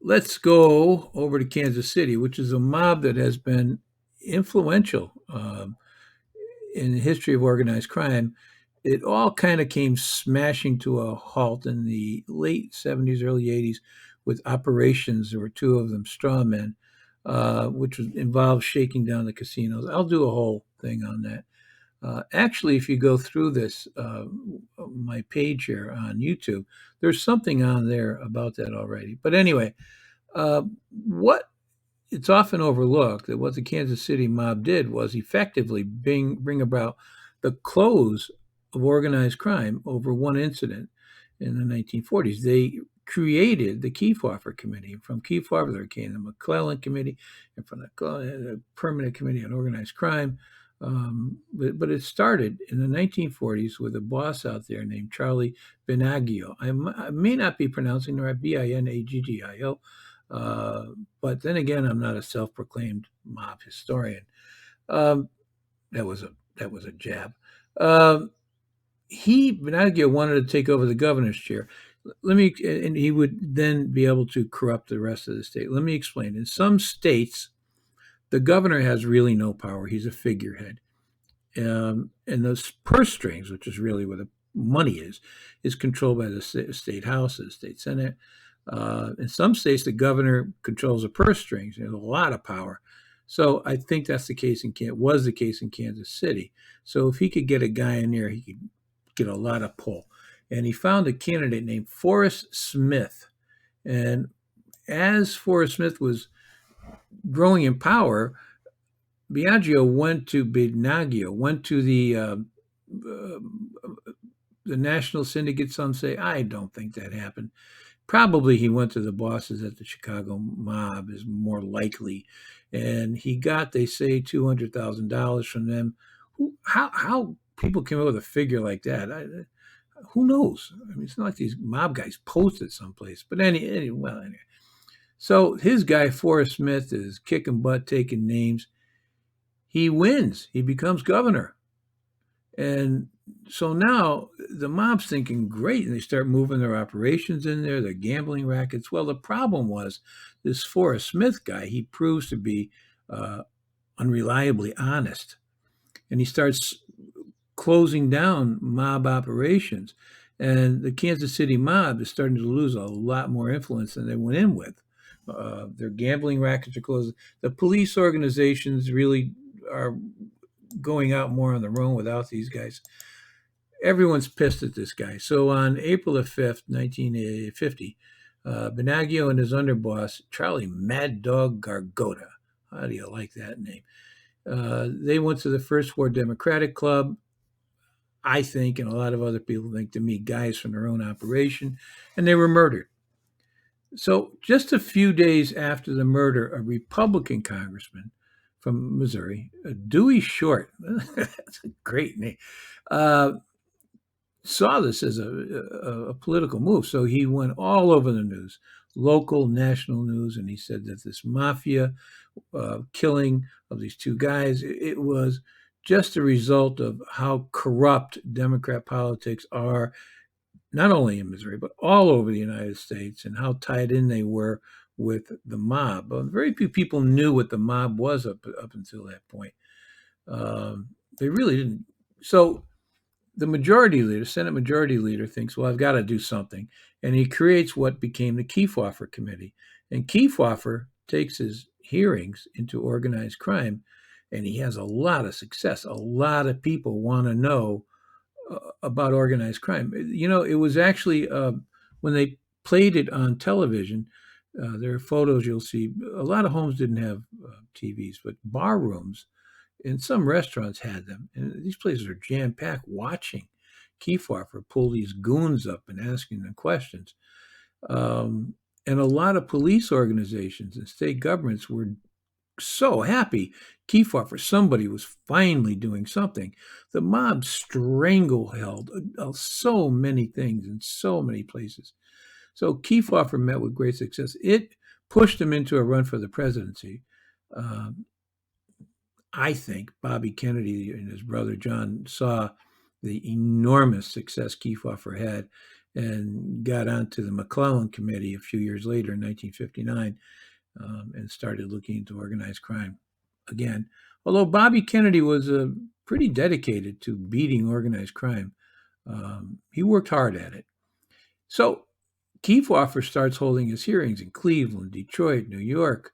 let's go over to Kansas City, which is a mob that has been influential in the history of organized crime. It all kind of came smashing to a halt in the late 70s, early 80s with operations. There were two of them, straw men, involved shaking down the casinos. I'll do a whole thing on that. Actually, if you go through this, my page here on YouTube, there's something on there about that already. But anyway, what it's often overlooked that what the Kansas City mob did was effectively bring about the close of organized crime over one incident in the 1940s. They created the Kefauver Committee. From Kefauver, there came the McClellan Committee, and from the Permanent Committee on Organized Crime. But it started in the 1940s with a boss out there named Charlie Binaggio. I may not be pronouncing it right, Binaggio. Uh, but then again, I'm not a self-proclaimed mob historian. Um, that was a jab. Um, he Binaggio wanted to take over the governor's chair. Let me, and he would then be able to corrupt the rest of the state. Let me explain. In some states, the governor has really no power. He's a figurehead, and those purse strings, which is really where the money is controlled by the state house, the state senate. In some states, the governor controls the purse strings. He has a lot of power. So I think that's the case was the case in Kansas City. So if he could get a guy in there, he could get a lot of pull. And he found a candidate named Forrest Smith. And as Forrest Smith was growing in power, Binaggio went to uh, the national syndicate. Some say, I don't think that happened. Probably he went to the bosses at the Chicago mob is more likely, and he got, they say, $200,000 from them. How people came up with a figure like that? Who knows? I mean, it's not like these mob guys posted someplace. But anyway. So his guy Forrest Smith is kicking butt, taking names. He wins. He becomes governor. And so now the mob's thinking, great, and they start moving their operations in there, their gambling rackets. Well, the problem was this Forrest Smith guy, he proves to be uh, unreliably honest. And he starts closing down mob operations. And the Kansas City mob is starting to lose a lot more influence than they went in with. Their gambling rackets are closing. The police organizations really are going out more on their own without these guys. Everyone's pissed at this guy. So on April the 5th, 1950, Binaggio and his underboss, Charlie Mad Dog Gargota, how do you like that name? They went to the First Ward Democratic Club, I think, and a lot of other people think, to meet guys from their own operation, and they were murdered. So just a few days after the murder, a Republican congressman from Missouri, Dewey Short, that's a great name, uh, saw this as a political move. So he went all over the news, local, national news, and he said that this mafia killing of these two guys, it was just a result of how corrupt Democrat politics are, not only in Missouri, but all over the United States, and how tied in they were with the mob. Very few people knew what the mob was up until that point. They really didn't. So the majority leader, Senate Majority Leader, thinks, well, I've got to do something. And he creates what became the Kefauver Committee. And Kefauver takes his hearings into organized crime, and he has a lot of success. A lot of people want to know about organized crime. You know, it was actually when they played it on television, there are photos you'll see. A lot of homes didn't have TVs, but bar rooms and some restaurants had them, and these places are jam packed watching Kefauver pull these goons up and asking them questions. Um, and a lot of police organizations and state governments were so happy Kefauver, somebody was finally doing something. The mob strangled so many things in so many places. So Kefauver met with great success. It pushed him into a run for the presidency. Um, I think Bobby Kennedy and his brother John saw the enormous success Kefauver had, and got onto the McClellan Committee a few years later in 1959, and started looking into organized crime again. Although Bobby Kennedy was pretty dedicated to beating organized crime, he worked hard at it. So Kefauver starts holding his hearings in Cleveland, Detroit, New York,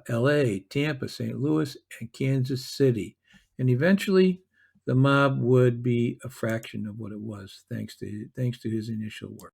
L.A., Tampa, St. Louis, and Kansas City. And eventually, the mob would be a fraction of what it was, thanks to his initial work.